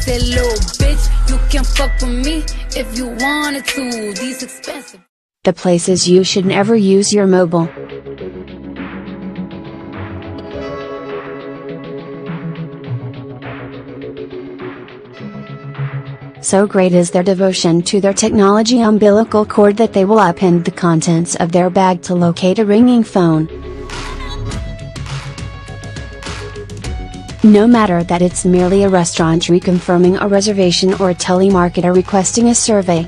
That little bitch, you can fuck with me if you wanted to. These expensive. The places you should never use your mobile. So great is their devotion to their technology umbilical cord that they will append the contents of their bag to locate a ringing phone. No matter that it's merely a restaurant reconfirming a reservation or a telemarketer requesting a survey.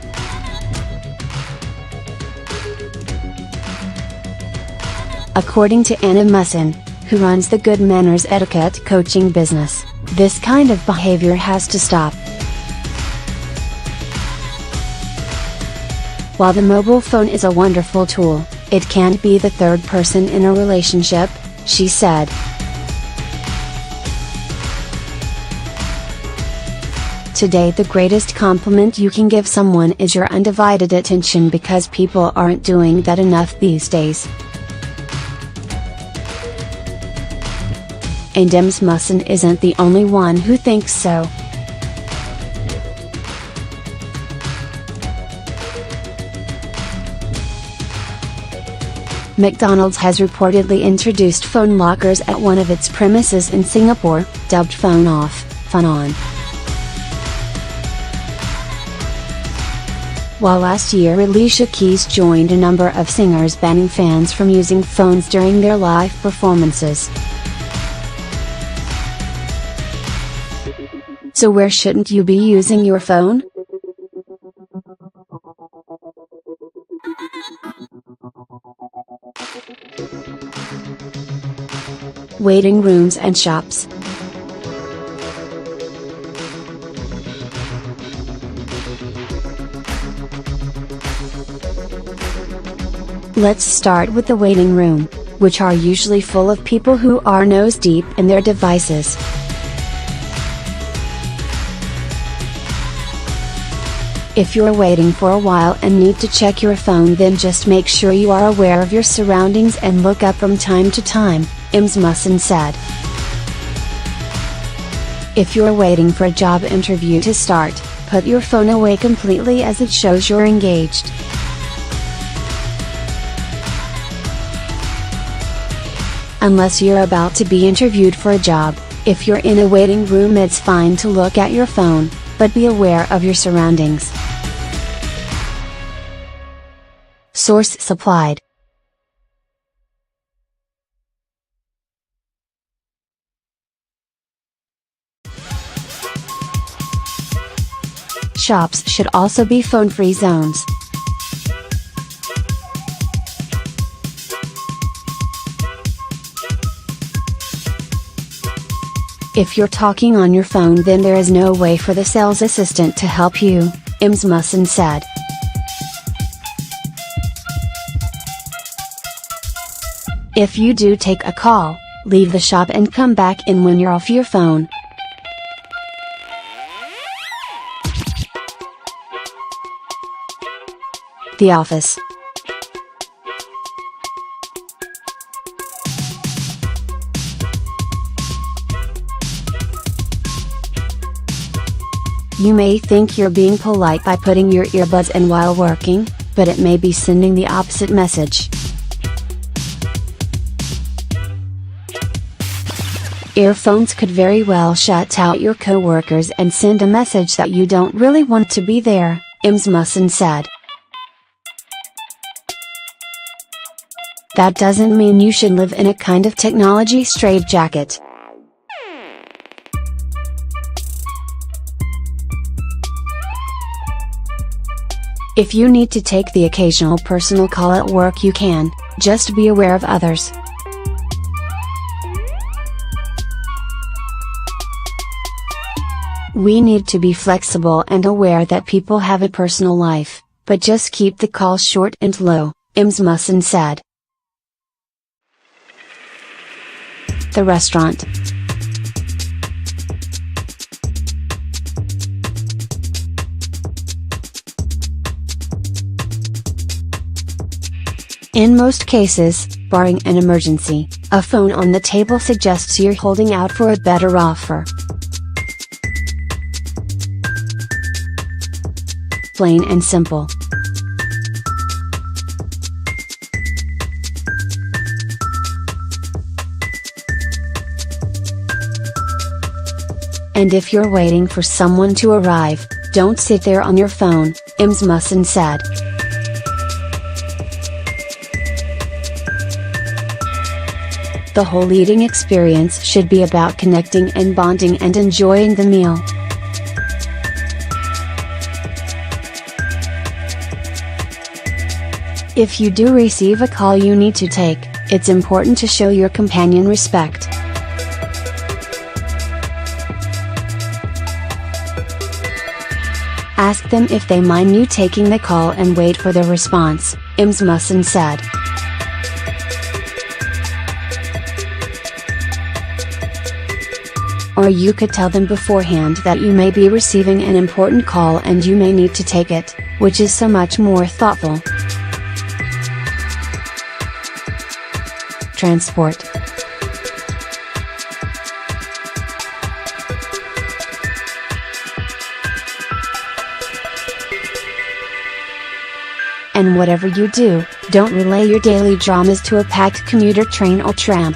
According to Anna Musson, who runs the Good Manners Etiquette coaching business, this kind of behavior has to stop. While the mobile phone is a wonderful tool, it can't be the third person in a relationship, she said. Today the greatest compliment you can give someone is your undivided attention because people aren't doing that enough these days. And Ms. Musson isn't the only one who thinks so. McDonald's has reportedly introduced phone lockers at one of its premises in Singapore, dubbed Phone Off, Fun On. While last year Alicia Keys joined a number of singers banning fans from using phones during their live performances. So where shouldn't you be using your phone? Waiting rooms and shops. Let's start with the waiting room, which are usually full of people who are nose deep in their devices. If you're waiting for a while and need to check your phone, then just make sure you are aware of your surroundings and look up from time to time, Ms. Musson said. If you're waiting for a job interview to start, put your phone away completely as it shows you're engaged. Unless you're about to be interviewed for a job, if you're in a waiting room it's fine to look at your phone, but be aware of your surroundings. Source supplied. Shops should also be phone-free zones. If you're talking on your phone, then there is no way for the sales assistant to help you, Ms. Musson said. If you do take a call, leave the shop and come back in when you're off your phone. The office. You may think you're being polite by putting your earbuds in while working, but it may be sending the opposite message. Earphones could very well shut out your coworkers and send a message that you don't really want to be there, Ms. Musson said. That doesn't mean you should live in a kind of technology straitjacket. If you need to take the occasional personal call at work, you can, just be aware of others. We need to be flexible and aware that people have a personal life, but just keep the calls short and low, Ms. Musson said. The restaurant. In most cases, barring an emergency, a phone on the table suggests you're holding out for a better offer. plain and simple. And if you're waiting for someone to arrive, don't sit there on your phone, Rasmussen said. The whole eating experience should be about connecting and bonding and enjoying the meal. If you do receive a call you need to take, it's important to show your companion respect. Ask them if they mind you taking the call and wait for their response, Rasmussen said. Or you could tell them beforehand that you may be receiving an important call and you may need to take it, which is so much more thoughtful. Transport. And whatever you do, don't relay your daily dramas to a packed commuter train or tram.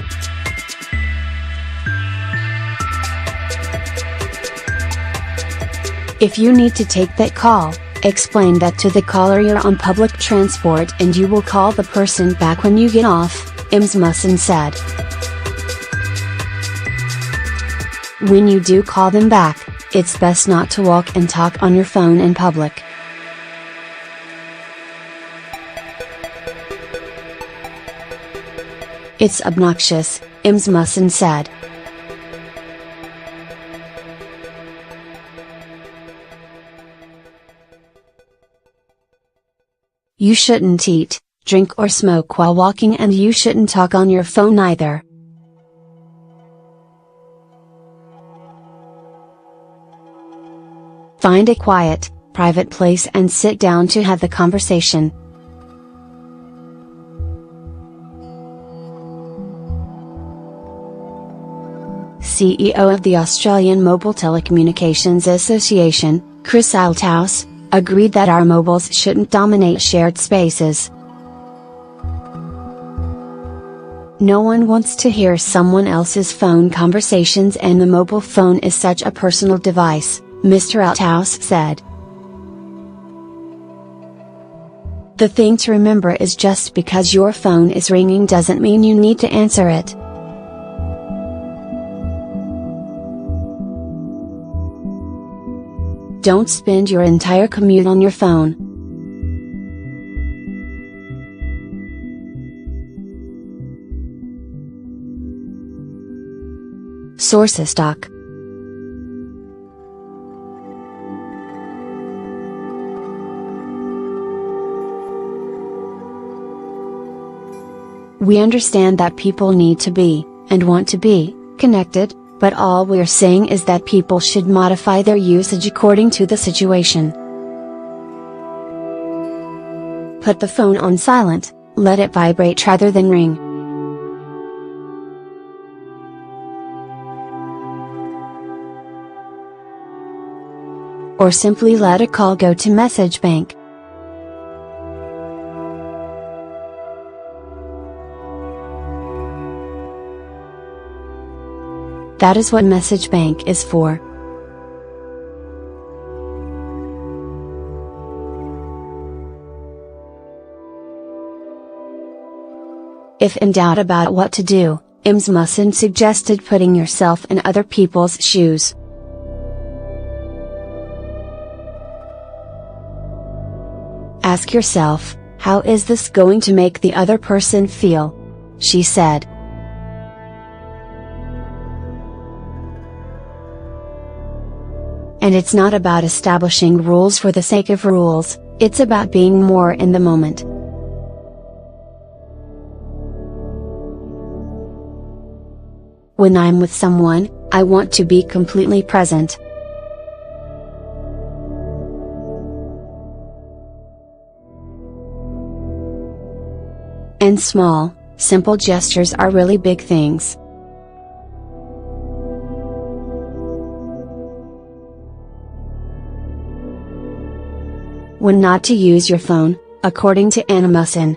If you need to take that call, explain that to the caller you're on public transport and you will call the person back when you get off, Rasmussen said. When you do call them back, it's best not to walk and talk on your phone in public. It's obnoxious, Rasmussen said. You shouldn't eat, drink or smoke while walking, and you shouldn't talk on your phone either. Find a quiet, private place and sit down to have the conversation. CEO of the Australian Mobile Telecommunications Association, Chris Althouse, agreed that our mobiles shouldn't dominate shared spaces. No one wants to hear someone else's phone conversations, and the mobile phone is such a personal device, Mr. Althouse said. The thing to remember is just because your phone is ringing doesn't mean you need to answer it. Don't spend your entire commute on your phone. Sources Doc. We understand that people need to be, and want to be, connected, but all we're saying is that people should modify their usage according to the situation. Put the phone on silent, let it vibrate rather than ring. Or simply let a call go to message bank. That is what message bank is for. If in doubt about what to do, Rasmussen suggested putting yourself in other people's shoes. Ask yourself, how is this going to make the other person feel? She said. And it's not about establishing rules for the sake of rules, it's about being more in the moment. When I'm with someone, I want to be completely present. And small, simple gestures are really big things. When not to use your phone, according to Animusin,